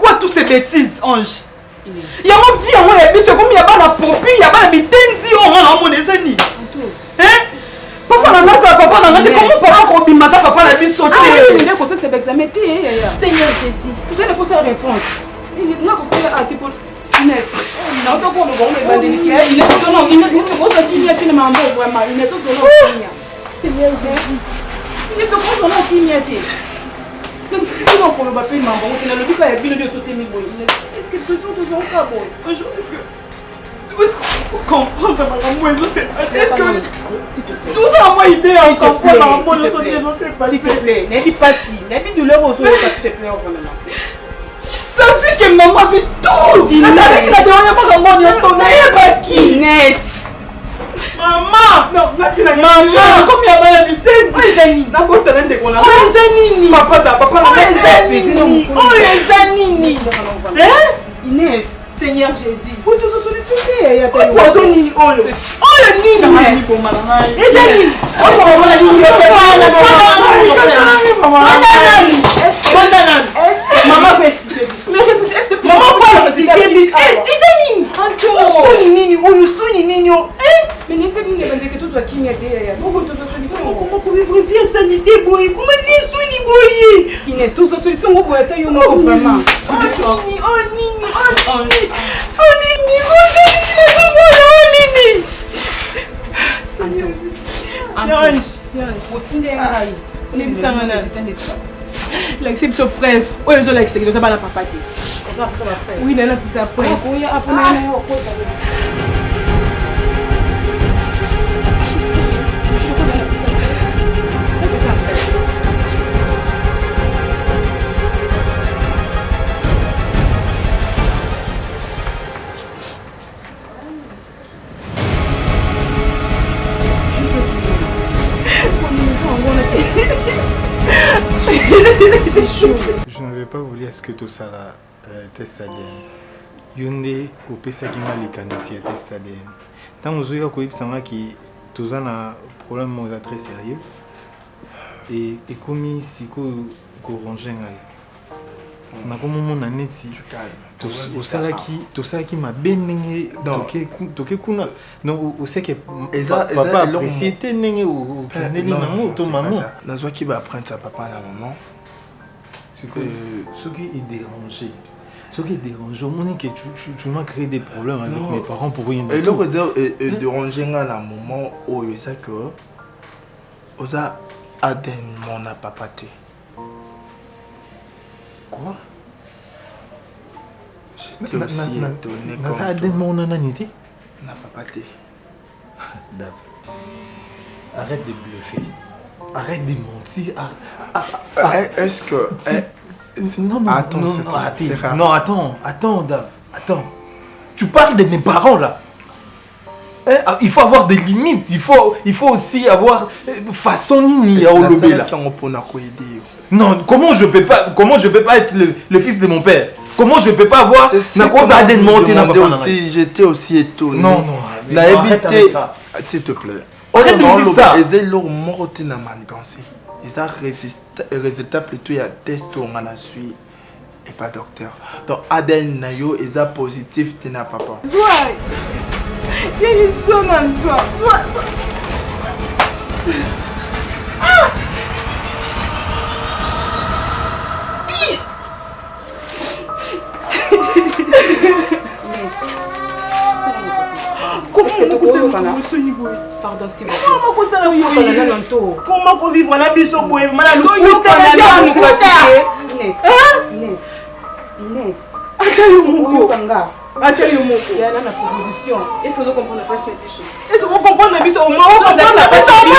quoi toutes ces bêtises, Ange? Il y a ma vie à moi, c'est comme il y a pas la popi, il y a pas la bitenzi, on a mon eseni. Hein? Papa n'a pas ça, papa n'a pas ça. Comment papa Robin ça, papa n'a pas sauté? Ah, il est comme ça, c'est examen. Seigneur Jésus, vous allez poser la réponse. Il n'est pas pour que tu peux. Inès, non, tu peux me voir, mais il est tout non, il est tout bon, tu viens de m'en vraiment, il est tout bon. Seigneur Jésus, il est tout bon, qui n'y était. Mais si tu n'as pas le papier, maman, tu n'as le but qu'à bien de sauter mes boys. Est-ce que tu es de ton cas, boy? Un jour, est-ce que comprendre ma maman, est-ce que tout ça m'a aidé à comprendre ma maman, le sauter, s'il te plaît, n'habite pas si, n'habite de leur auto, s'il te plaît, vraiment. Je savais que maman avait tout. La dernière fois que maman a sonné, qui? Inès. Maman. Non, maman. Comme il y a mal à l'habitude. Oh, les amis. D'abord, tu as des connards. Oh, les amis. Papa, les amis. Oh, les amis. Hein? Inès. Seigneur Jésus. Où tu te solliciter? Il y a des poissons nini. Oh, le nini. Les amis. Oh, maman fait expliquer. Mais est-ce que maman fait expliquer? Les amis. Mais laissez vous demander que tout soit qui m'aide. Comment pouvez-vous vivre sanité, boy? Comment vivre soni, boy? Inès, tout ça solution, vous pouvez être vraiment. Oh, l'exception bref. Oui, je l'ai expliqué, ça va la papa. Oui, il est là pour ça. Oui, après, je n'avais pas voulu à ce que tout ça là test ADN. Yonde au Pesaki Malikanisi test ADN. Tant que vous avez qui tous un problème très sérieux et comme si vous rangez na comme mon année si tout ça qui m'a bien toqué kuna non on sait que papa apprécié tenenge ou kaneli nango to maman na zo qui va apprendre ça papa na maman ce qui est dérangé ce qui est dérangé au moment que tu m'as créé des problèmes avec mes parents pour rien et le réserve est dérangé à la moment où il sait que osa aden mon papa te. Quoi? J'étais aussi étonné comme ça a des mots n'a nité? N'a pas té. Dave, arrête de bluffer. Arrête de mentir. Est-ce que... Attends, Dave. Attends. Tu parles de mes parents là. Il faut avoir des limites. Il faut aussi avoir façon nini à Olobé là. Non, comment je peux pas être le fils de mon père? Comment je peux pas avoir na cause à monter na papa aussi, j'étais aussi étonné. Non, la habité s'il te plaît. Arrête de me dire ça. Ils leur morté na mangansi. Ils a résultat plutôt il y a test on a suivi et pas docteur. Donc ADN nayo ils a positif tina papa. Zoï. Il y a une somme en toi. Pardon, si vous comment qu'on vivre la biso boye malade Inès il y a une proposition. Est-ce que vous comprenez pas ce biso? Est-ce que vous comprenez le biso? On comprend la personne.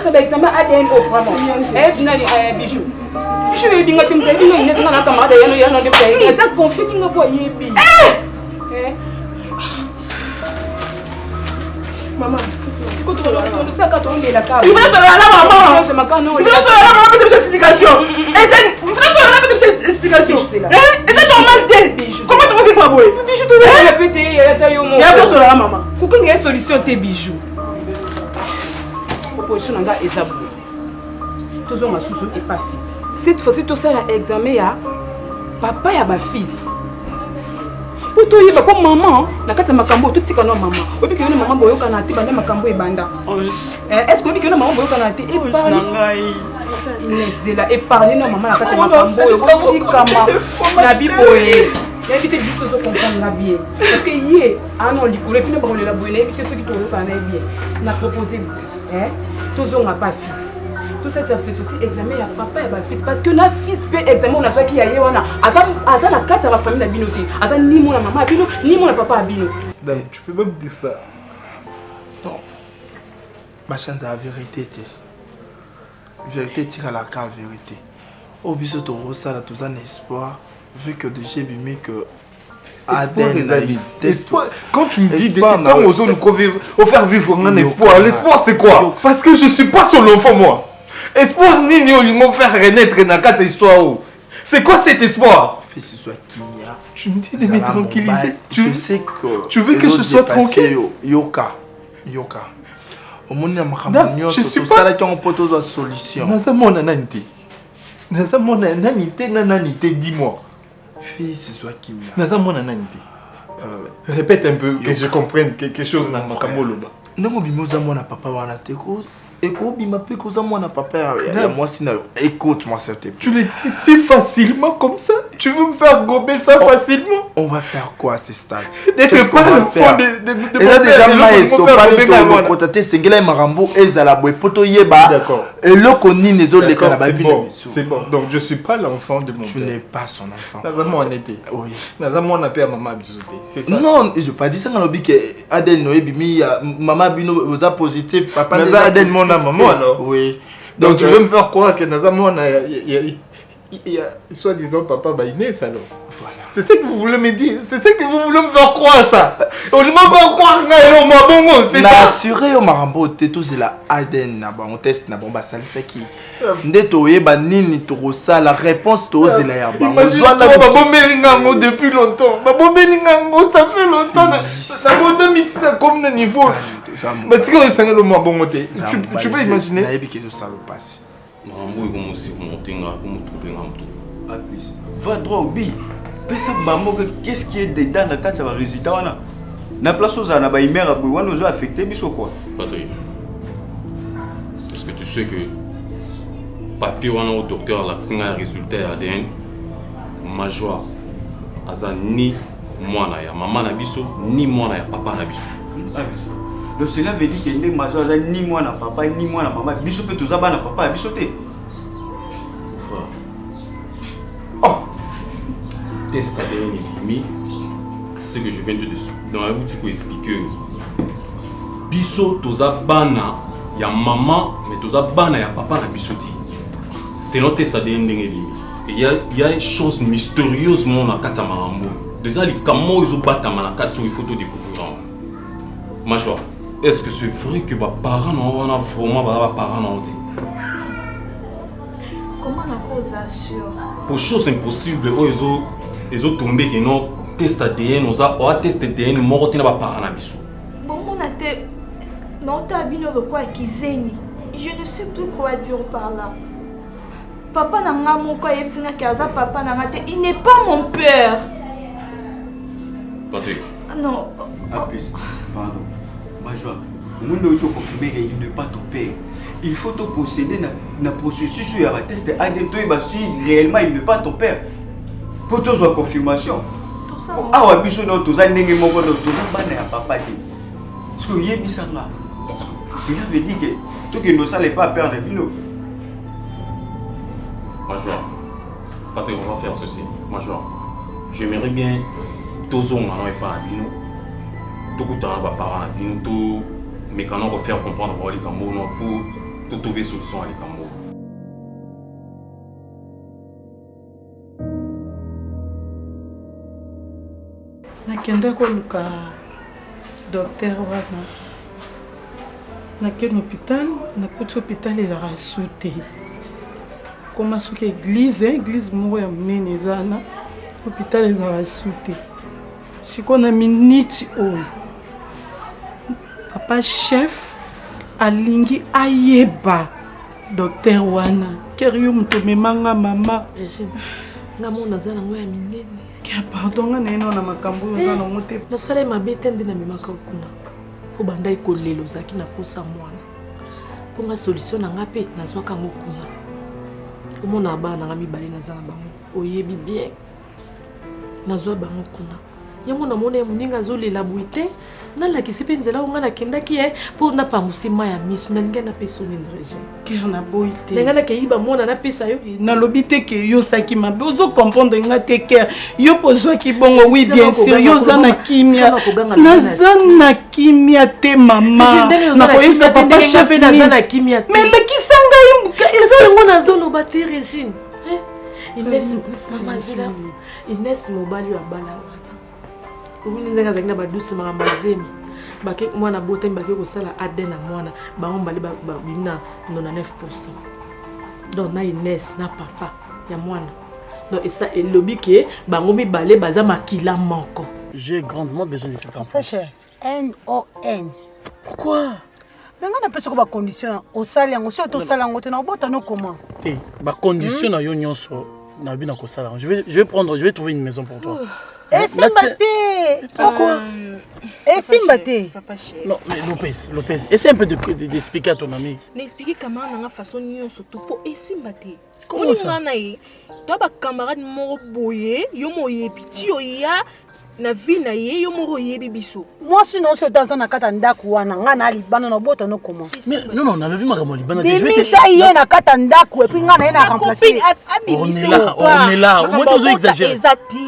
C'est l'examen ADN au vraiment. Bijou. Bijou est bien que tu me dis Inès na camarade ya no de pays. Ça confie qui nga boye bi. Maman, il faut que tu ça quand on est la carte. Il faut faire la maman. C'est ma canne. Il faut faire la maman de cette explication. Il faut faire la maman de cette explication. Et c'est normal. Comment tu vas vivre boy? Bijou tu vas répéter il y a pas sur la maman. Pourquoi il y a solution tes bijoux? Proposition nga ezabou. Toujours ma sous est pas fils. Cette fois-ci tout ça l'examen ya papa ya ba fils. Poto yeba ko maman, na kati makambo tout tika no maman. Obi ke maman boyoka na ti banda makambo e banda. Est-ce que obi ke maman boyoka na ti e parler na ngai. Nezela épargner no maman na kati makambo yo tika na biboye. Évitez juste de comprendre bien. Parce que hier, ah non, les couleurs, puis ne pas la bonne, évitez ceux qui te regardent bien. On a proposé, tous on n'a pas fils. Tout ça, c'est aussi examen à papa et à fils. Parce que notre fils peut examiner, on a soit qui a eu, on a. Azan la carte à la famille d'Abinoté. Azan ni mon maman Abino, ni mon papa Abino. D'ailleurs, tu peux même dire ça. Non. Ma chance à la vérité. Vérité tire à la carte vérité. Au but de ça, là, tout un espoir. Vu que déjà j'ai mis que espoir. Quand tu me dis tant aux autres nous faire vivre un espoir, l'espoir c'est quoi? Parce que je suis pas son enfant moi. Espoir ni ils faire renaître dans cette histoire. C'est quoi cet espoir? Fils soit Kinia. Tu me dis de me tranquilliser. Je sais que tu veux que je sois tranquille. Yoka. Au monde je suis pas là qui ont proposé une solution. Nasa mon nananité. Nasa mon nananité, dis-moi. Fils soit Kinia. Nasa mon nananité. Répète un peu que je comprenne quelque chose dans ma camoloba. Non, bimoza moi na papa wana teko. Eko bima pe koza moi na papa moi sina écoute-moi s'il te plaît. Tu le dis si facilement comme ça? Tu veux me faire gober ça facilement? On va faire quoi à ce stade? D'être pas l'enfant de et là déjà maïso pas de protéger singela marambo ezala boy poto yeba. D'accord. Et le koni nezo le kana ba c'est bon. Donc je suis pas l'enfant de mon père. Tu n'es pas son enfant. Nazamo en été. Oui. Nazamo on a père maman bisoté. C'est ça. Non, je pas dit ça dans lobby que Aden Noé bimi maman bino oza positif papa Naza Aden mon maman alors. Oui. Donc tu veux me faire croire que Nazamo il y a soi-disant papa Baïné ça alors. Voilà. C'est ça que vous voulez me dire. C'est ça que vous voulez me faire croire ça. On me faire croire que moi bongo, c'est ça. Assuré au marambo tous la Aden na ba on test na bomba salisa qui ndeto yeba nini to la réponse to zela ya ba. Ba bombelingango depuis longtemps. Ba bombelingango ça fait longtemps. Ça va mix comme le niveau. Mais tu sais que le moi bongo tu peux imaginer. Na yebi que ça le passe. Marambo est comme si monter comme trouver un tout. À plus. Va droit au bi. Pesa bambo qu'est-ce qui est dedans dans quand ça va résultat wana. Na place aux ana ba imera boy wana ozo affecté biso quoi. Patrick. Est-ce que tu sais que papier wana au docteur la singa résultat ADN major aza ni mwana ya maman na biso ni mwana ya papa na biso. Donc cela veut dire que ne major aza ni mwana papa ni mwana maman biso peut toza bana papa biso te. Frère. Oh. Test ADN et Bimi, ce que je viens de dire dans la boutique pour expliquer. Biso toza bana ya maman mais toza bana ya papa na bisoti. C'est notre test ADN et Bimi. Il y a une chose mystérieuse mon na kata marambo. Déjà les comment ils ont battu na kata il faut tout découvrir. Major, est-ce que c'est vrai que mes parents ont vraiment parents ont dit? Comment on cause assure? Pour chose impossible, ils ont tombé que non test ADN, on a test ADN, mort n'a pas parent na biso. Bon, mon até, non t'as bino le quoi kizeni. Je ne sais plus quoi dire par là. Papa n'a pas mon quoi yebsinga kaza papa n'a raté. Il n'est pas mon père. Patrick. Non. Ah plus. Pardon. Major, mon doit confirmer qu'il n'est pas ton père. Il faut te posséder dans processus où il y a un test ADN si réellement il n'est pas ton père. Pour toi, la confirmation. Tout ça. Ah ouais, biso non, tout ça n'est pas mon tout ça pas n'a papa dit. Parce que y est bisanga. Cela veut dire que tout que nous ça n'est pas père de Bino. Major, Patrick, on va faire ceci. Major, j'aimerais bien tous on n'en est pas à Bino. Tout que tu as pas parent à Bino, tout mais quand on va faire comprendre les Cambo pour trouver solution à les Cambo. Nakenda koluka docteur wana nakenda hôpital nakuti hôpital ezaka sute koma soki église moko ya monene eza na hôpital ezaka sute siko na minute oyo papa chef alingi ayeba docteur wana keri yo moto memanga mama ngamo nazala ngoya minene. Kia pardon nga neno na makambo ozana ngote. Na sala mabete ndina mimaka kuna. Po banda ikolelo zaki na posa mwana. Po nga solution na ngape nazwaka ngo kuna. Omona bana nga mibale nazala bango. Oyebi bien. Nazwa bango kuna. Yango na mona muninga zolela buite na la kisipe nzela nga na kendaki pour na pa musima ya misu na linga na peso ndreje Ker na boite lenga na keyiba mona na pesa yo na lobite ke yo saki mabe ozo comprendre nga te ker yo pozwa ki bongo oui bien sûr yo zana kimia na zana kimia te mama na koyesa papa chef na zana kimia te mais le kisanga imbuka eza ngo na zolo bate Régine Inès mama zula Inès mobali wa bala Oumini nzenga zakina ba douce mama zemi bake mwana bote mbake ko sala ADN na mwana ba ombali ba bina 99%. Donc na Inès na papa ya mwana. Donc et ça et lobike ba ngomi balé baza makila moko. J'ai grandement besoin de cet enfant. Très cher. N-O-N. Pourquoi? Mais on a pas sur ma condition. Au salaire, on sait au salaire, on te n'a pas comment. Ma condition na yo nyonso na bina ko sala. Je vais trouver une maison pour toi. Et Simbaté. Pourquoi? Et Simbaté. Non, mais Lopez, essaie un peu d'expliquer à ton ami. N'expliquer comment on a une façon de surtout pour et Simbaté. Comment ça? Toi, ba camarade moro boye, yo mo yebi, ti oya na vie na ye yo moro yebi biso. Moi sinon je dans un katanda kuana ngana libana na bota no comment. Mais non, on avait vu ma libana. Mais ça y est na katanda ku et puis ngana na remplacer. On est là. Moi tu dois exagérer.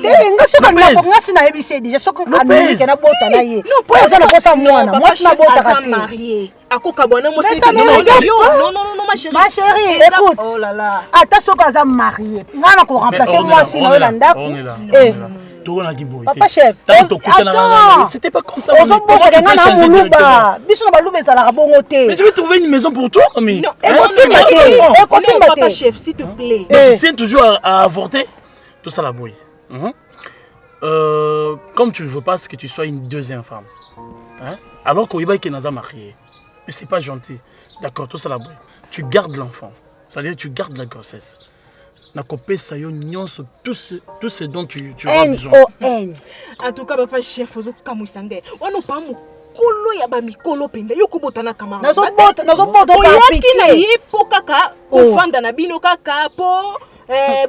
Eh nga soka na ko ngasi na ebise déjà soka américain na bota na ye. Pour ça na kosa mwana, moi na bota ka marié. Akoka bwana moi c'est non ma chérie. Ma chérie, écoute. Oh là là. Ata soka za marié. Ngana ko remplacer moi si na ndako. Eh Papa chef, c'était pas comme ça. Mais je vais trouver une maison pour toi, ami. Papa chef, s'il te plaît. Tu tiens toujours à avorter. Tout ça la bouille. Comme tu ne veux pas que tu sois une deuxième femme. Alors qu'Oiba est marié. Mais c'est pas gentil. D'accord, tout ça la bouille. Tu gardes l'enfant. C'est-à-dire tu gardes la grossesse. Na copé ça yo nyonso tout ce dont tu as besoin. En tout cas papa chef ozo kamusande. Wana pa mu kolo ya ba mikolo pende yo kobota na kamara. Nazo bota pa piti. Na yipo kaka ofanda na bino kaka po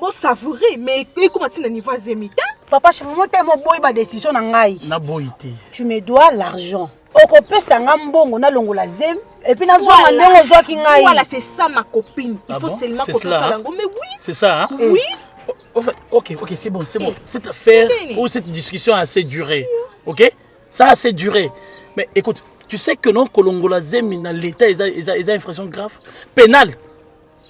bo savourer mais comment tu na niveau zemita? Papa chef mo te mo boy ba décision na ngai. Na boyité. Tu me dois l'argent. Okopesa ngambongo na longola zem et puis nazwa ndenge zwa ki ngai. Voilà, c'est ça ma copine. Il faut seulement qu'on fasse ça. Mais oui. C'est ça hein? Oui. OK, c'est bon. Cette affaire ou cette discussion a assez duré. OK? Ça a assez duré. Mais écoute, tu sais que non Kolongola zem dans l'état ils a infraction grave pénale.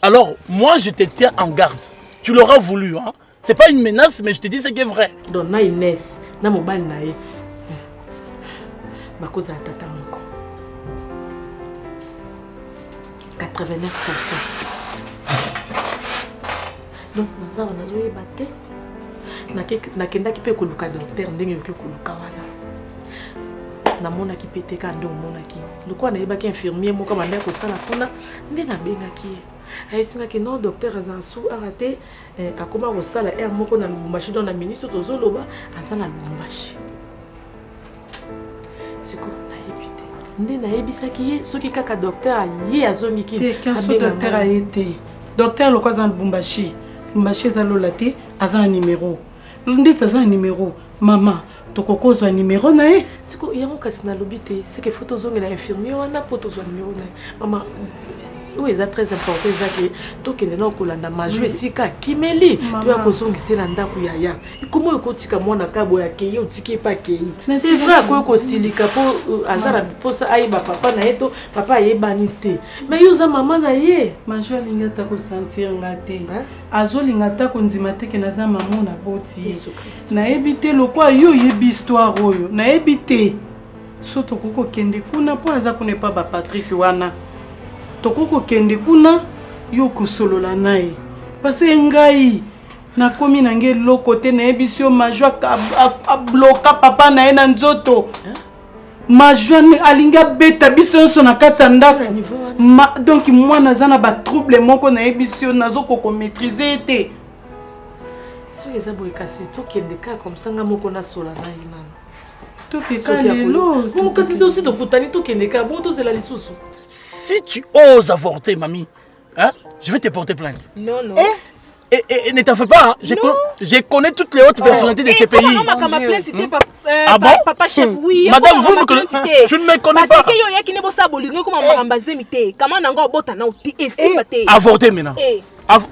Alors, moi je te tiens en garde. Tu l'auras voulu hein. C'est pas une menace mais je te dis ce qui est vrai. Donc na Inès, na mobile na ye. Cause à tata moko 89%. Donc naza nazoye baté na kenda ki pe ko luka docteur ndenge yoke ko luka wana na mona ki pété ka ndo mona ki loko na yeba ki infirmier moko banda ko sala kuna nde na benga ki ayi singa ki non docteur azasu arate akoma ko sala moko na Lubumbashi dans la minute tozoloba azana Lubumbashi. Siko na yebite nde na yebisaki ye soki kaka docteur ye azongi ki te kaso docteur ayete docteur lokwa za Lubumbashi za lolate aza numéro ndetse aza numéro mama tokokozwa numéro na ye siko yango kasi na lobite c'est que photo zongi na infirmier wana poto zwa numéro na mama. Oui, c'est très important ça que tout que les gens kolanda majou esika kimeli tu as kozongisa na ndako ya comment okotika mwana kabo ya kei otiki pa kei c'est vrai ko kosilika po azara posa aiba papa na eto papa yebani te mais yoza mama na ye majou linga ta ko sentir ngate azolinga ta ko ndima te ke naza maman na boti Yesu Christ na ebite lokwa yo yebi histoire oyo na ebite soto koko kende kuna po aza ko ne pas ba Patrick wana tokoko kende kuna yo kosolola nae parce ngai na komi na nge loko te na ebisio majwa a bloka papa na ye na nzoto majwa alinga beta biso so na kati ndako donc moi naza na ba trouble moko na ebisio nazo ko maîtriser te soki eza boye kasi tokende ka comme ça nga moko nasola na ye nano tokeka lelo kasi tosi tokutani tokende ka bongo tozela lisusu. Si tu oses avorter, mamie, hein, je vais te porter plainte. Non. Et ne t'en fais pas, hein. Je connais toutes les hautes personnalités de ces pays. Ah bon? Papa chef, oui. Madame, vous me connaissez. Tu ne me connais pas. Avorter maintenant.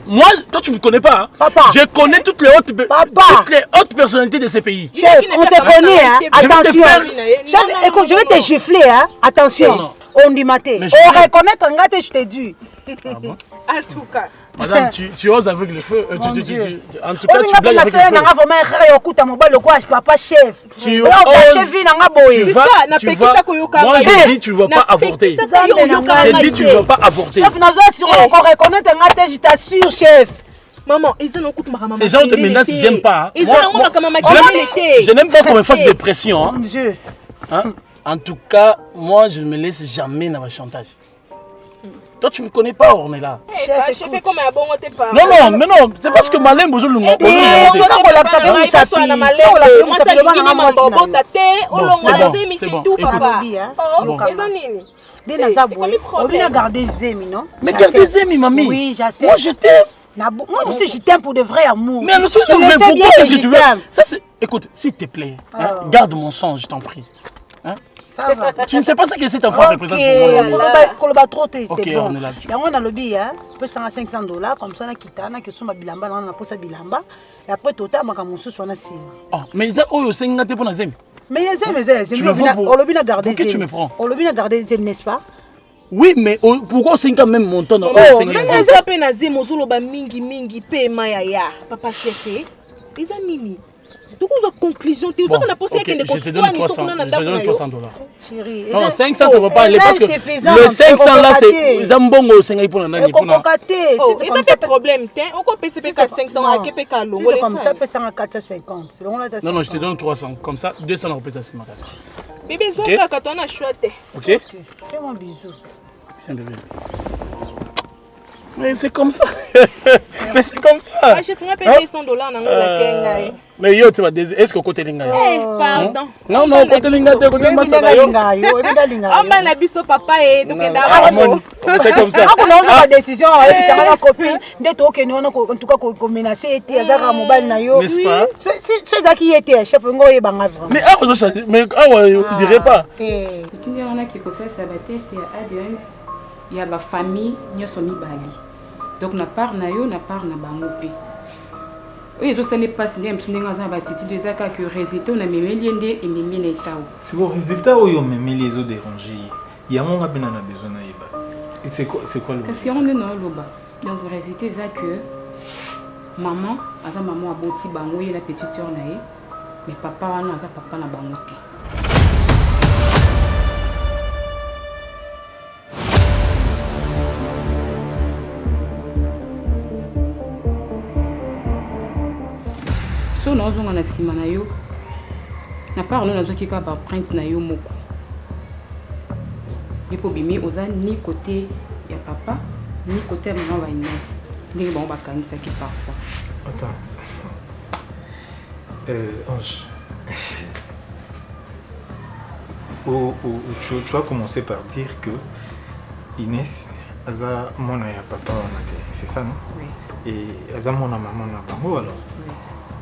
Moi, toi tu ne me connais pas. Hein. Papa. Je connais toutes les hautes personnalités de ces pays. Chef, on se connaît, hein. Attention. Chef, écoute, je vais te gifler, hein. Attention. Non. On dit maté. On reconnaître un gâteau, je te dis. En tout cas. Madame, tu oses avec le feu. En tout cas, tu blagues avec le feu. Papa chef. Tu oses. Moi, je dis tu ne vas pas avorter. Je dis tu ne vas pas avorter. Chef, on reconnaître un gâteau, je t'assure, chef. Maman, ces gens de menaces, je n'aime pas. Je n'aime pas qu'on me fasse des pressions. Hein? En tout cas, moi, je ne me laisse jamais dans le chantage. Toi, tu ne me connais pas, on est là. Non, mais non, c'est parce que Malem, bonjour, le mais gardez Zemi, mamie. Oui, j'assais. Moi, je t'aime. Moi aussi, je t'aime pour de vrai amour. Mais nous sommes pourquoi est-ce que tu veux? Ça, écoute, s'il te plaît, garde mon sang, je t'en prie. Hein? Tu ne sais pas ce que cet enfant représente pour moi. Ok, on est là. On a le billet, hein. On peut $500 comme ça, on a quitté, on a que sur bilamba, on a posé bilamba. Et après, tout à l'heure, on a sur la cime. Mais ils ont 5 pour la zème. Mais tu me prends pour qui tu me prends? On l'a gardé, n'est-ce pas? Oui, mais pourquoi 5 ans même mon temps? Mais papa chef, ils ont mis. Donc, on a conclusion. Tu sais qu'on a posé je te donne 300 $. Chérie. Non, 500 ça ne va pas aller parce que le 500 là c'est Zambongo 5 pour la nani pour la. C'est pas problème, on peut payer 500 à Kepeka Longo. C'est comme ça, peut faire 450. Non, je te donne 300 comme ça 200 on peut ça c'est ma casse. Bébé Zoka quand on a chouette. OK? Fais mon bisou. Viens bébé. Mais c'est comme ça. Mais c'est comme ça. Ah, je ferai payer $100 dans la kenga. Mais yo tu vas est-ce que côté linga? Pardon. Non, côté linga te côté masala yo. On va la biso papa et donc c'est comme ça. On a une décision avec sa copine d'être OK nous en tout cas ko menacer était azara mobile na yo. N'est-ce pas? C'est ça qui était chef ngoye banga vraiment. Mais on change mais on dirait pas. Tu dis on a qui ça va tester ADN. Il y a ma famille nyoso mibali. Donc na part na yo na part na bango pe. Oui, ça n'est pas si même si on a attitude des actes que résultat on a même liendé et même l'état. C'est bon résultat où yo même les autres dérangés. Il y a mon rabina na besoin na yeba. C'est quoi le? Si on est dans loba. Donc résultat c'est que maman a boti bango et la petite sœur na ye mais papa wana a papa na bango te. So na ozonga na sima na yo na part no nazoki ka ba print na yo moko yepo bimi oza ni côté ya papa ni côté ya maman wa Inès ndenge bango bakanisaki parfois. Attends. Ange. Tu vas commencer par dire que Inès aza mona ya papa wana te, c'est ça non? Oui. Et aza mona maman na bango alors? Oui.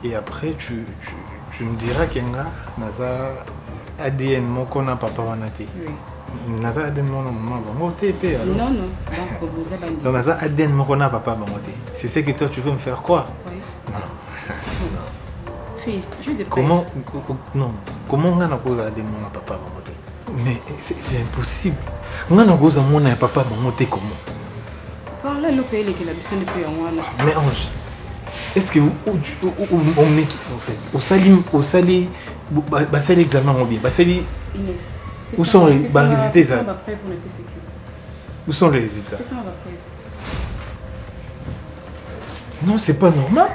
Et après, tu me diras qu'il y a un ADN moko na papa wanate. Oui. Naza ADN mona maman bangote pe alors. Non. Donc vous avez donc naza ADN moko na papa bangote. C'est ce que toi tu veux me faire croire? Oui. Non. Fils, je te comment on a cause ADN mona papa bangote? Mais c'est impossible. On a cause mona papa bangote comment? Par là le pays que la personne peut en wana. Mais Ange, est-ce que on est en fait au sali basali examen ou bien basali où sont les résultats? Où sont les résultats? Non, c'est pas normal.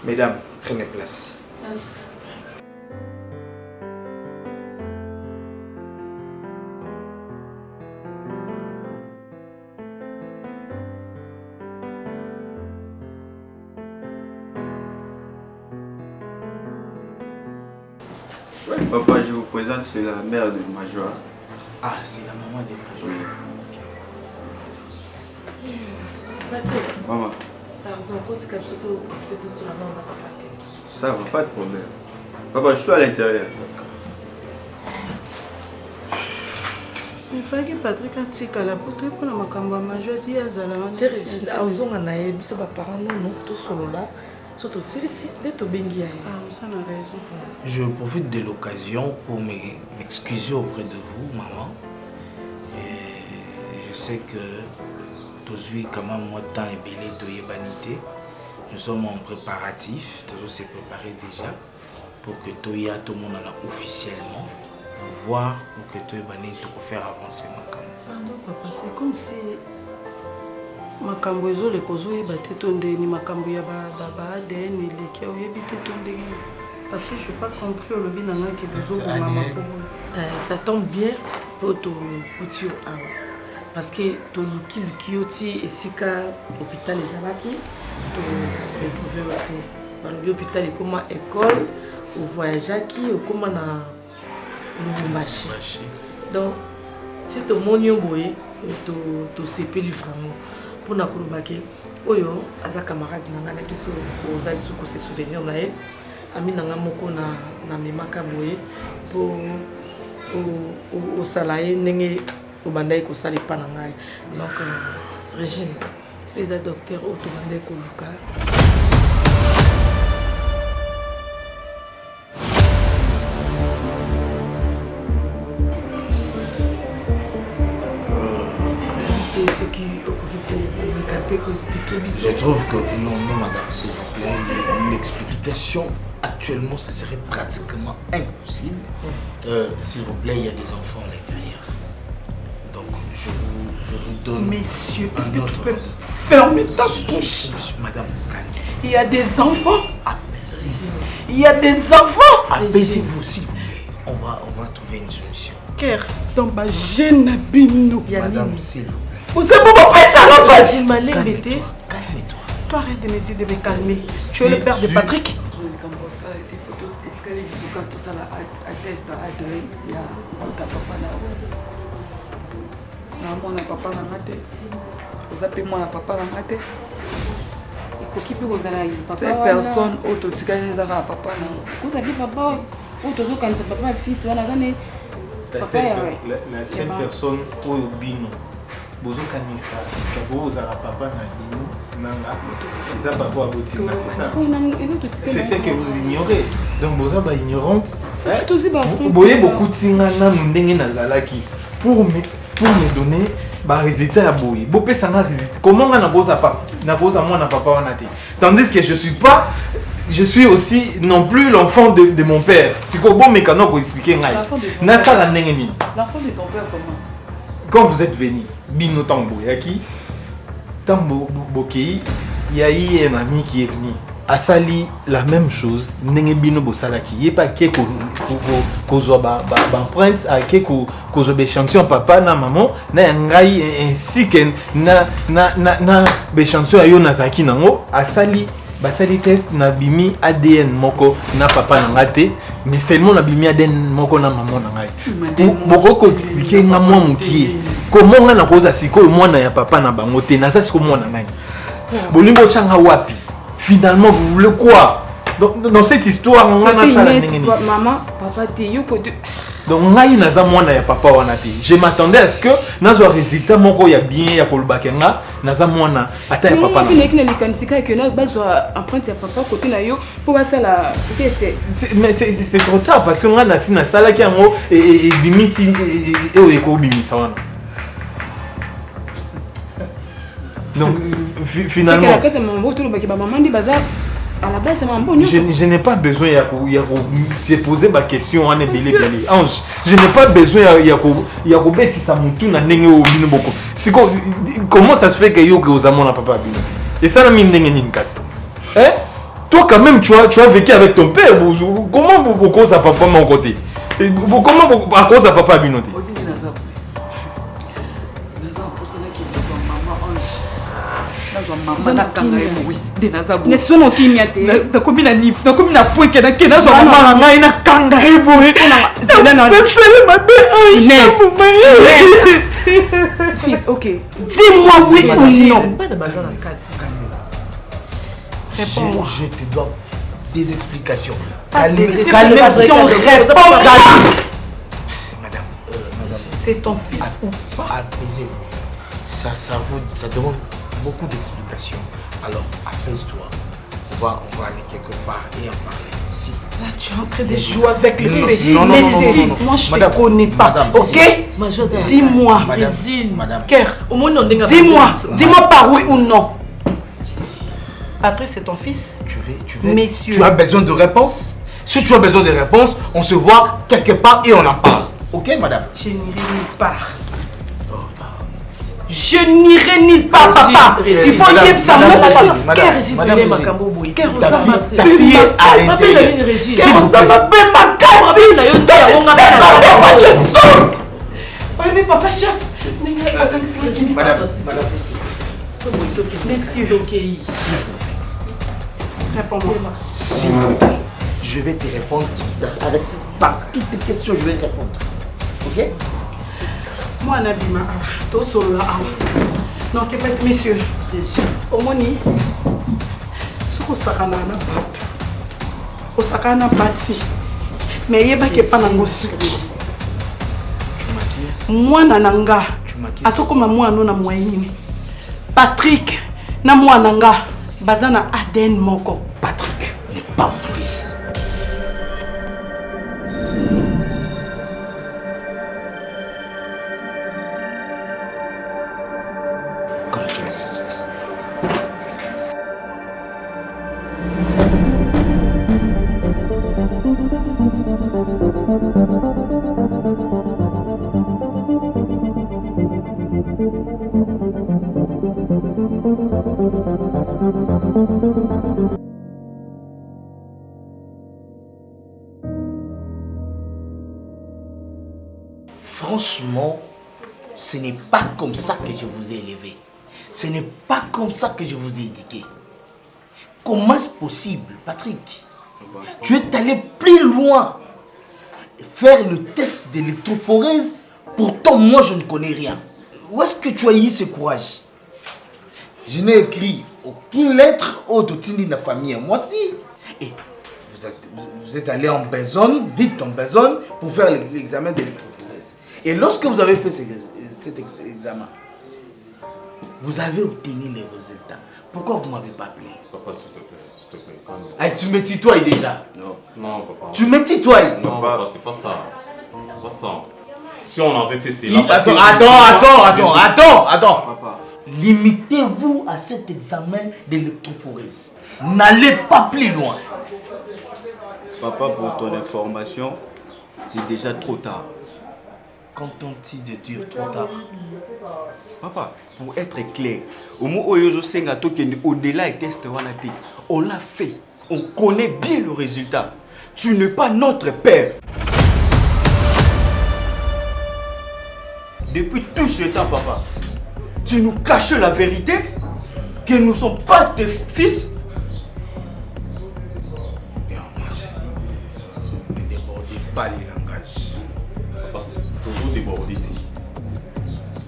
Mesdames, prenez place. Merci. Papa, je vous présente, c'est la mère de Major. Ah, c'est la maman de Major. Patrick. Maman. Pardon, quand tu captes surtout profiter de cela, non, on n'a pas parlé. Ça va, pas de problème. Papa, je suis à l'intérieur. Il fallait que Patrick atikala pour te pour la makambo Major dit azala wana. Thérèse, azonga na ye biso ba parents non to solo là. Surtout si dès to bengi ya. Ah, ça a raison. Je profite de l'occasion pour m'excuser auprès de vous, maman. Et je sais que Tozui, quand même, moi, temps et belé de Yebanité, nous sommes en préparatif, Tozo s'est préparé déjà pour que Toya, tout le monde en a officiellement, voir pour que Toya Banité pour faire avancer ma campagne. Pardon, papa, c'est comme si makambo ezo le kozo yeba te tonde ni makambo ya ba ADN le kia oyebi te tonde parce que je n'ai pas compris au lobby nanga qui besoin de maman pour ça tombe bien pour to outio awa parce que to luki oti esika hôpital ezalaki to retrouver te balobi hôpital ekoma école au voyageaki okoma na Lubumbashi donc si to moni boye to sepeli vraiment pour na kolobaki oyo aza camarade nanga na biso ozali suko se souvenir na ye ami nanga moko na memaka boye pour au salaye ndenge obandai ko sala pa na ngai donc Régine les docteurs automandai ko luka ce qui je trouve que non, madame, s'il vous plaît, une explication actuellement, ça serait pratiquement impossible. S'il vous plaît, il y a des enfants à l'intérieur. Donc, je vous donne. Messieurs, est-ce que tu peux fermer ta bouche? Madame, calme. Il y a des enfants. Il y a des enfants. Apaisez-vous, s'il vous plaît. On va trouver une solution. Ker, dans ma gêne, Bino. Madame, s'il vous plaît. Vous êtes pour faire ça, là-bas. Calme-toi. Toi, arrête de me dire de me calmer. Tu es le père de Patrick. Cette personne autotique à papa. Vous avez papa, autotique papa, fils, la seule personne où Bino, Bozo Kanisa, Kabo, Zara papa, Bino, Nanga, et ça, papa, Botina, c'est ça. C'est ce que vous ignorez. Donc, Boza, ignorante. Vous voyez beaucoup de signes pour me donner des résultats à Boye. Bopé, ça n'a résultat. Comment on a boza moi, papa, tandis que je suis aussi non plus l'enfant de mon père. Si vous avez mécano pour expliquer, l'enfant de ton père, comment? Quand vous êtes venu, Bino Tambo, Yaki, Tambo Bokei, il y a eu un ami qui est venu. Asali la même chose, Nenge Bino Bosalaki. Il n'y a pas que Kozoba Prince, Kozobe chanson papa, na maman, na ngai ainsi que na chanson ayo nazaki nango. Asali basali test na bimi ADN moko na papa nangate, mais seulement na bimi ADN moko na maman nangai. Boko expliquer na moi mukie. Comment on a cause siko mwana ya papa na bangote na ça siko mwana nani. Bolingo changa wapi? Finalement, vous voulez quoi? Dans cette histoire, on a maman, papa, donc, on a une zamwana ya papa wanati. Je m'attendais à ce que nazo résultat moko ya bien ya kolbakenga, naza mwana ata ya papa. Non, mais mécanisika que na bazwa empreinte ya papa côté na yo pour ça la tester. Mais c'est trop tard parce que on a na sala ki yango et bimisi et eko bimisa wana. Donc finalement, je n'ai pas besoin de poser ma question à Nebele. Ange, je n'ai pas besoin de comment ça se fait que yo que aux amants n'a pas bien. Et ça n'a mis n'engue ni casse. Hein? toi quand même, tu as vécu avec ton père. Comment vous cause à papa mon côté? Comment à cause à papa Binoté? nesono kimia te nakomi na nifu nakomi na pweke nake nazwa mama na ngai nakanga ye boye pesele mabe fils ok dis-moi oui ou non. Réponds-moi. Je te dois des explications. Calmez-vous, réponds. Madame. C'est ton fils ou pas? Apaisez-vous. Ça demande beaucoup d'explications. Alors, apaise-toi. On va aller quelque part et en parler. Si. Là, tu es en train de jouer avec le régime. Non. Moi, je ne te connais pas. Madame, ok? Dis-moi. Madame. Cœur. Dis-moi par oui ou non. Patrice, c'est ton fils? Messieurs. Tu as besoin de réponses? Si tu as besoin de réponses, on se voit quelque part et on en parle. Ok, madame? Je n'irai nulle part. Je n'irai nulle part, papa. Il faut y être ça. Ta fille a mais papa, chef. Madame. Messieurs. Réponds-moi. S'il vous plaît, je vais te répondre. Avec par toutes tes questions, je vais te répondre. Ok? Moi, Nabima, tout solo là. Non, que pas messieurs. Au moni, ce qu'on s'akana na bato, on s'akana basi, mais yeba que pas nangosu. Moi nananga, asoko mamu ano na moyeni. Patrick, na moi nanga, bazana Aden moko. Patrick n'est pas mon fils. Comme tu insistes. Franchement, ce n'est pas comme ça que je vous ai élevé. Ce n'est pas comme ça que je vous ai éduqué. Comment est-ce possible, Patrick? Tu es allé plus loin. Faire le test d'électrophorèse, pourtant moi je ne connais rien. Où est-ce que tu as eu ce courage? Je n'ai écrit aucune lettre au Totini de la famille. Moi si. Et vous êtes allé en besogne, vite en besogne, pour faire l'examen d'électrophorèse. Et lorsque vous avez fait cet examen, vous avez obtenu les résultats. Pourquoi vous ne m'avez pas appelé? Papa, s'il te plaît, calme. Ah, tu me tutoies déjà? Non, papa. Tu me tutoies? Non, papa, c'est pas ça. C'est pas ça. Si on avait fait cela... Attends. Papa. Limitez-vous à cet examen d'électrophorèse. N'allez pas plus loin. Papa, pour ton information, c'est déjà trop tard. Quand on dit de dire trop tard? Papa, pour être clair, au-delà des tests, on l'a fait. On connaît bien le résultat. Tu n'es pas notre père. Depuis tout ce temps, papa, tu nous caches la vérité que nous ne sommes pas tes fils. Ne débordez pas les langages. Papa, c'est toujours débordé.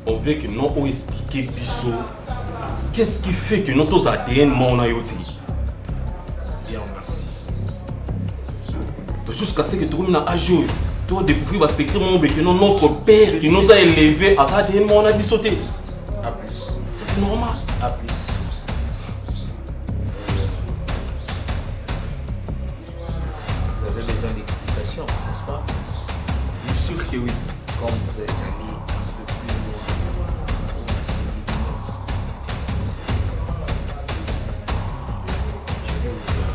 On veut que nous on explique Bissot. Qu'est-ce qui fait que notre ADN mon ayoti? Bien, merci. Jusqu'à ce que tu aies un âge, tu vas découvrir que notre père qui nous a élevés à sa ADN mon a bissoté. A plus. Ça c'est normal. A plus. Vous avez besoin d'explications, n'est-ce pas? Bien sûr que oui. Comme vous êtes allé un peu plus loin, on va s'éliminer. Je vais vous dire.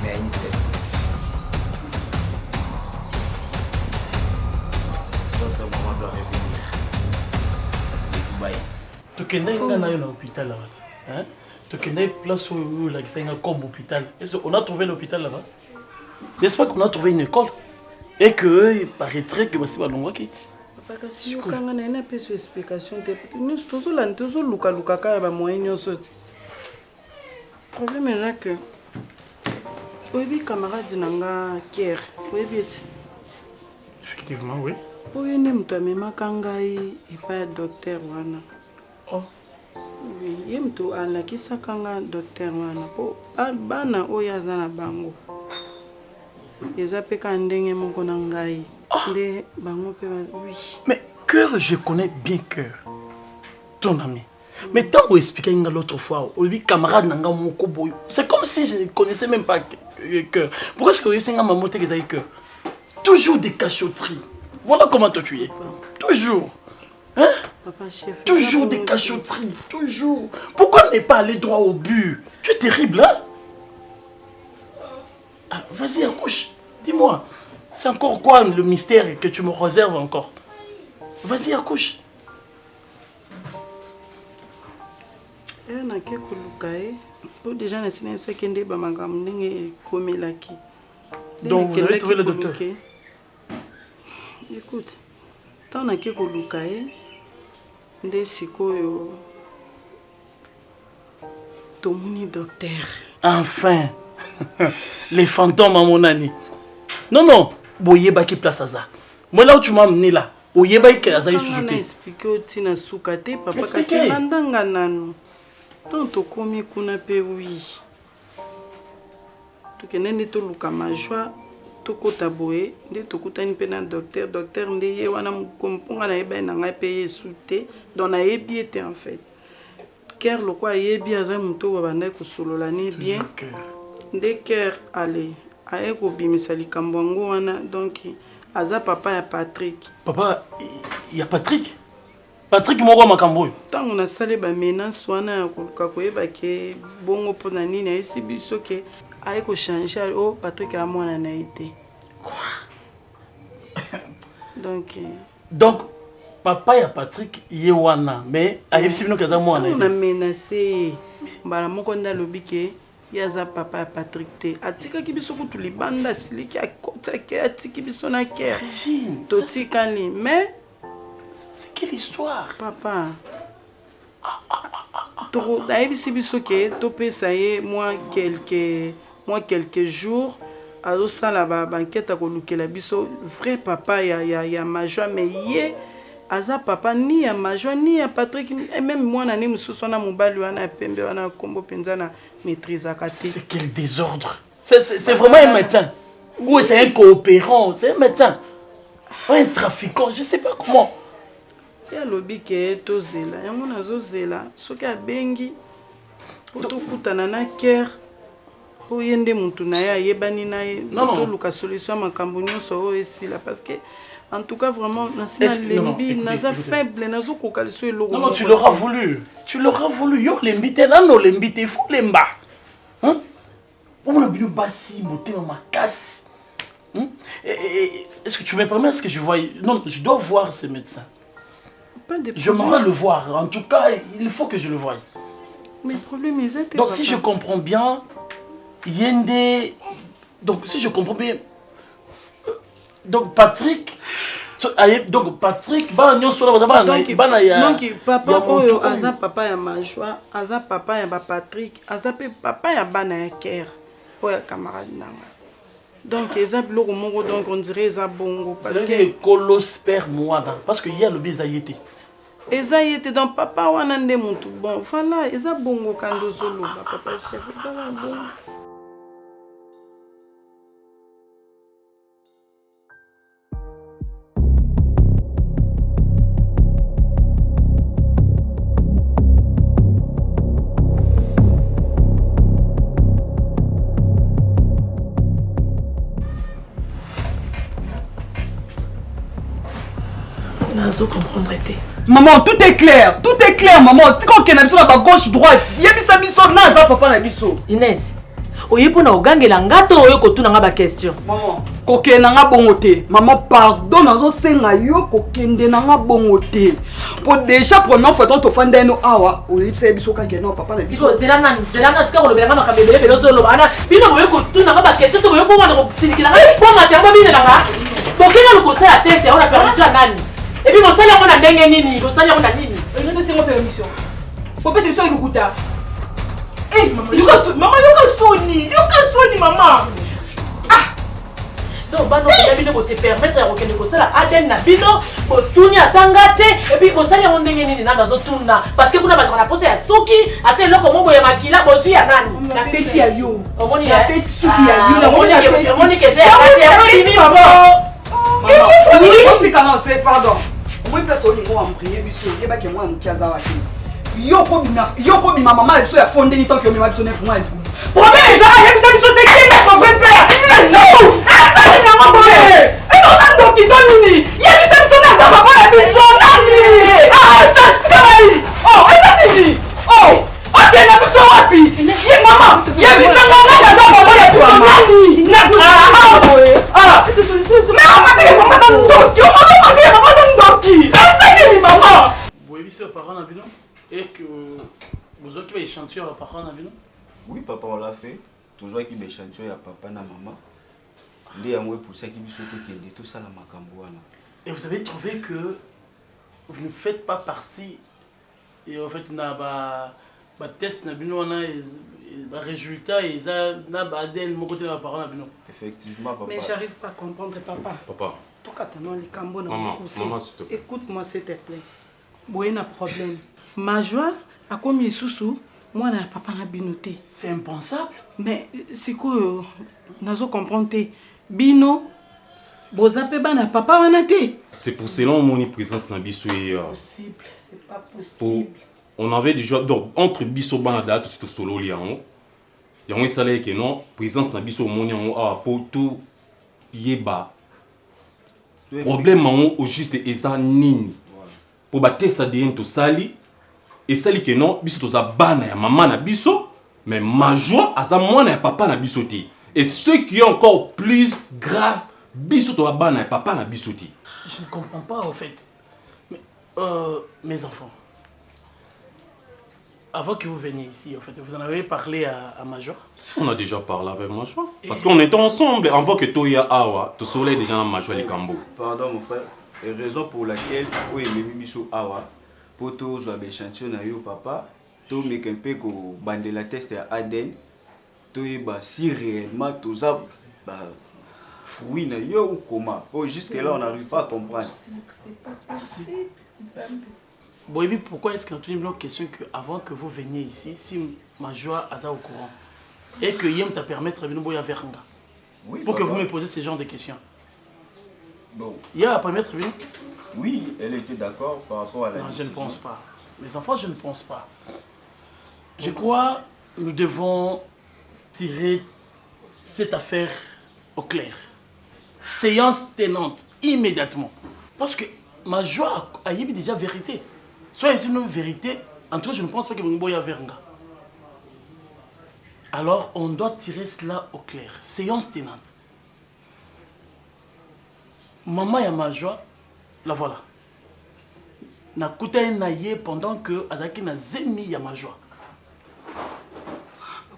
Mais à une certaine. Votre maman doit revenir. De Dubaï. Tu es dans l'hôpital. Donc il y a une place où là, c'est comme hôpital. On a trouvé l'hôpital là-bas. N'est-ce pas qu'on a trouvé une école? Et que il paraîtrait que c'est pas long qui. Papa kasi yo kanga na ina peso explication te. Nous toujours là, toujours luka ka ba moyen nyonso. Problème est que oyebi camarade nanga Kier, oyebi eti. Effectivement, oui. Oyo ne mtu amemaka ngai epa docteur wana. Oh. Oui, ye mtu alakisaka nga docteur wana po bana oyo aza na bango. Eza pe ka ndenge moko na ngai. Nde bango pe oui. Mais Cœur, je connais bien Cœur. Ton ami. Mais tant qu'on expliquait l'autre fois, oui, camarade nanga moko boyo. C'est comme si je ne connaissais même pas Cœur. Pourquoi est-ce que vous avez mamoté que vous avez Cœur? Toujours des cachotteries. Voilà comment toi tu es. Toujours. Hein? Papa, chef, toujours des cachotteries. Toujours. Pourquoi ne pas aller droit au but? Tu es terrible, hein? Ah, vas-y, accouche. Dis-moi. C'est encore quoi le mystère que tu me réserves encore? Vas-y, accouche. Na ke kulukae pour déjà na sinense kende ba magam ndenge komelaki. Donc vous avez trouvé le docteur? Écoute, tant na ke kulukae nde sikoyo tomoni docteur. Enfin. Les fantômes à mon ami. Non non, boyeba qui place ça. Moi là où tu m'as amené là, boyeba qui a sous-sauté. Expliquer au tina soukate papa kasi mandanga nanu. Tanto komi kuna pe oui. To kenene to luka majwa to kota boye nde to kutani pe na docteur nde ye wana mkomponga na eba na ngai pe yesute donc na yebi était en fait. Ker lo kwa yebi aza muto babanda ko solola ni bien. Nde Ker aller aye ko bimisa likambo ngo wana donc aza papa ya Patrick. Papa il y a Patrick? Patrick moko makambo. Tango na sale ba menace wana ko koyeba ke bongo pona nini esi biso ke aye ko changer o Patrick a mwana na été. Quoi? Donc papa ya Patrick ye wana mais aye sibino kaza mwana. On a menacé mbala moko nda lobike yaza papa ya Patrick te atika ki biso kutu libanda siliki akota ke atiki biso na Ker. Totikani mais quelle histoire? Papa. Trop d'ailleurs biso ke to pesa ye moi quelques jours alo sala ba banquette ko lukela biso vrai papa ya majwa mais ye aza papa ni ya majwa ni ya Patrick et même moi na ni mususu na mobali wana pembe wana kombo penza na maîtrise akati. C'est quel désordre. C'est vraiment un médecin. Ou c'est un coopérant, c'est un médecin. Un trafiquant, je sais pas comment. Ya lobi ke tozela yango nazozela soki abengi otokutana na Ker po yende mutu na ye ayebani na ye toluka solution makambo nyonso oyo esila parce que en tout cas vraiment nasina lembi naza faible nazokoka liso eloko. Non tu l'auras voulu yo lembi te nano lembi te fo lemba hein on a bien basi motema makasi. Est-ce que tu me permets ce que je vois? Non, je dois voir ce médecin. Je m'aimerais le voir. En tout cas, il faut que je le voie. Mais le problème est... Donc, si je comprends bien, Yende... Donc, si je comprends bien... Donc, Patrick... Donc, Patrick... Donc, papa oyo aza papa ya majwa, aza papa ya Patrick, aza papa ya bana ya Ker, oya camarade nanga. Donc, exemple, donc on dirait ça bongo. Parce que colosper moi parce que hier le baiser était. Eza était donc papa wana nde mutu bon voilà eza bongo kando zolo papa chef bala bon. Comprendre. Maman, tout est clair, maman. Tu comprends qu'il y a à gauche, droite. Il y a biso na za papa na biso. Inès, oye pona ogangela ngato oyo kotuna nga ba question. Maman, kokende nga bongo te. Maman, pardon, nazo senga yo kokende nga bongo te. Pour déjà première fois ton fanda no awa, oye tse biso ka gena papa na biso. C'est là tika kolobela nga makabele belo solo ana. Bino oye kotuna nga ba question to oye po wana kosilikila nga. Po matemba bino nga. Kokenda lokosa ya test ya ona permission ya nani. Et puis mosali yango na ndenge nini? Mosali yango na nini? Oye te sengo permission. Pour peut-être biso ikuta. Eh, maman, yoka soni maman. Donc bano ya bino ko se permettre ya kokende ko sala ADN na bino ko tuni atanga te et puis ko sala yango ndenge nini na nazo tuna parce que kuna bato na pose ya suki ate loko mobo ya makila ko su ya nani na pesi ya yo. Omoni ya pesi suki ya yo. Omoni ke se ate ya bini maman. Maman, c'est pardon. Moi place on est en prier biso yeba ke moi mukiaza wa te. Yoko bima maman biso ya fonde ni tant que mema biso ne fuma et tout. Problème est ça, yeba biso c'est qui mon vrai père. Non! Ah ça ni maman boye. Et on a donc nini? Yeba biso na za papa na biso nani? Ah, touch kai. Oh, et nini? Oh, ok na biso wapi? Ye maman, yeba biso na za papa na biso nani? Na ah boye. Ah, c'est solution. Non, pas que maman na ndoki. On va pas que maman na ndoki. Ah ça ni maman. Boye biso parents na bino. Et que vous avez fait échantillon à parents à Vino? Oui, papa, on l'a fait. Toujours avec l'échantillon à papa et maman. Les amours pour ça qui sont tout ça la macambouana. Et vous avez trouvé que vous ne faites pas partie. Et en fait, on a un test, on a un résultat, et on a un ADN, mon côté de parents à Vino. Effectivement, papa. Mais j'arrive pas à comprendre, papa. Papa. Maman, s'il te plaît. Écoute-moi, s'il te plaît. Il y a un problème. Ma joie a commis les sous-sous. Moi, je papa na binoté. C'est impensable. Mais c'est quoi? Nazo comprendre. Bino, bozape bana papa wanate. C'est pour cela que mon présence na biso hier. Possible, c'est pas possible. On avait déjà donc entre biso bana date surtout solo liango. Yango salé que non présence na biso moni yango a pour tout yeba. Problème au juste eza nini. Pour battre ça ADN to sali et sali que non biso toza bana ya maman na biso mais ma joie aza mwana ya papa na biso ti et ce qui est encore plus grave biso to bana ya papa na biso ti. Je ne comprends pas en fait. Mais, mes enfants, avant que vous veniez ici, en fait, vous en avez parlé à Major? Si on a déjà parlé avec Major. Parce qu'on était ensemble avant que Toya Awa, tu soleil déjà dans Major les Cambo. Pardon mon frère. Et raison pour laquelle oui mais biso awa pour tous les échantillons na yo papa to me kempe ko bande la test ya ADN to ba si réellement tous ça fruit na yo ou comment oh jusque là on n'arrive pas à comprendre. C'est pas possible. Boyebi, pourquoi est-ce qu'on a une question que avant que vous veniez ici, si Major aza au courant et que Yem t'a permettre de venir à Veranga, oui, pour papa. que vous me posiez ce genre de questions. Bon. Il y a à permettre de venir? Oui, elle était d'accord par rapport à la Non, décision. je ne pense pas. Mes enfants, je ne pense pas. Je crois que nous devons tirer cette affaire au clair. Séance tenante, immédiatement. Parce que ma joie a déjà vérité. Soit c'est une vérité, en tout cas, je ne pense pas que mon boy a Veranga. Alors, on doit tirer cela au clair. Séance tenante. Maman et ma joie, la voilà. Na kouta naïe pendant que Azaki na zemi ya ma joie.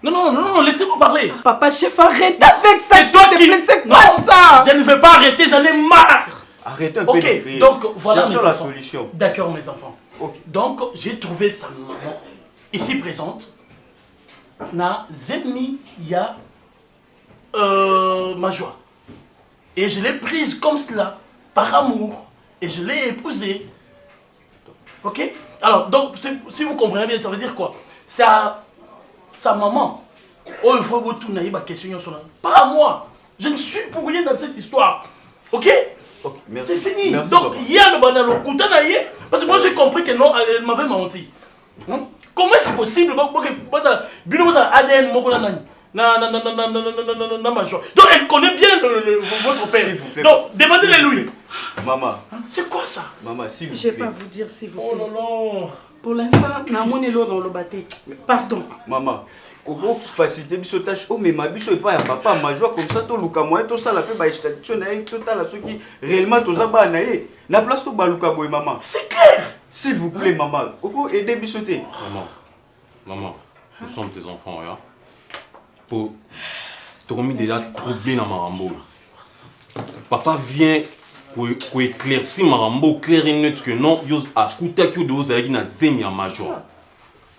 Non, laissez-moi parler. Papa chef, arrête avec ça. C'est toi qui... C'est quoi ça? Je ne veux pas arrêter, j'en ai marre. Arrêtez un peu. Ok, donc voilà cherchons mes la enfants. solution. D'accord mes enfants. Okay. Donc j'ai trouvé sa maman ici présente. Na zemi ya ma joie. Et je l'ai prise comme cela, par amour. Et je l'ai épousée. Ok? Alors, donc, si vous comprenez bien, ça veut dire quoi? C'est à sa maman. Oh, il faut que vous tourniez ma question. Pas à moi. Je ne suis pour rien dans cette histoire. Ok? Okay, c'est fini. Merci, donc, papa. il y a le banal au parce que moi j'ai compris que non, elle m'avait menti. Comment est-ce possible? ADN, donc elle connaît bien votre père. S'il vous plaît. Donc demandez-le lui. Maman. C'est quoi ça? Maman, s'il vous plaît. Je ne vais pas vous dire s'il vous plaît. Oh non, non. Pour l'instant, namoni l'eau dans le bâté. Pardon. Maman, comment faciliter biso tâche oh mais ma biso est pas ya papa ma joie comme ça to luka moi to ça la pe ba extension na total la qui réellement to za ba na ye. Na place to ba luka boy maman. C'est clair. S'il vous plaît maman, comment aider biso te? Maman, nous sommes tes enfants là. Pour te remis déjà troublé dans Marambo. Papa vient pour éclaircir Marambo, clair et net que non, yos a coûté que de vous allez na zemi en major.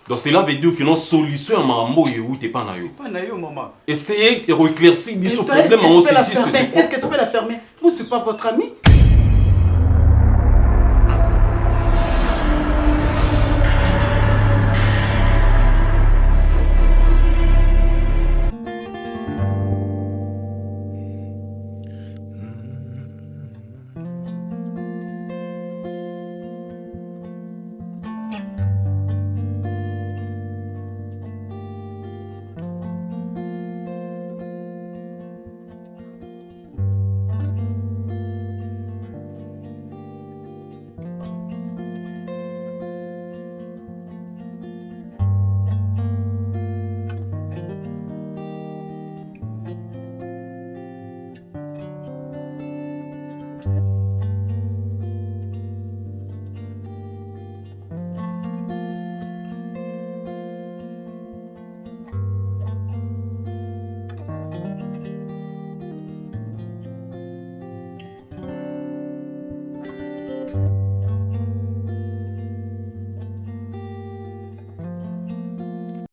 Donc cela veut dire que non solution à Marambo et où t'es pas na yo. Pas na yo maman. Essayez de éclaircir ce problème Est-ce que tu peux la fermer? Moi c'est pas votre ami.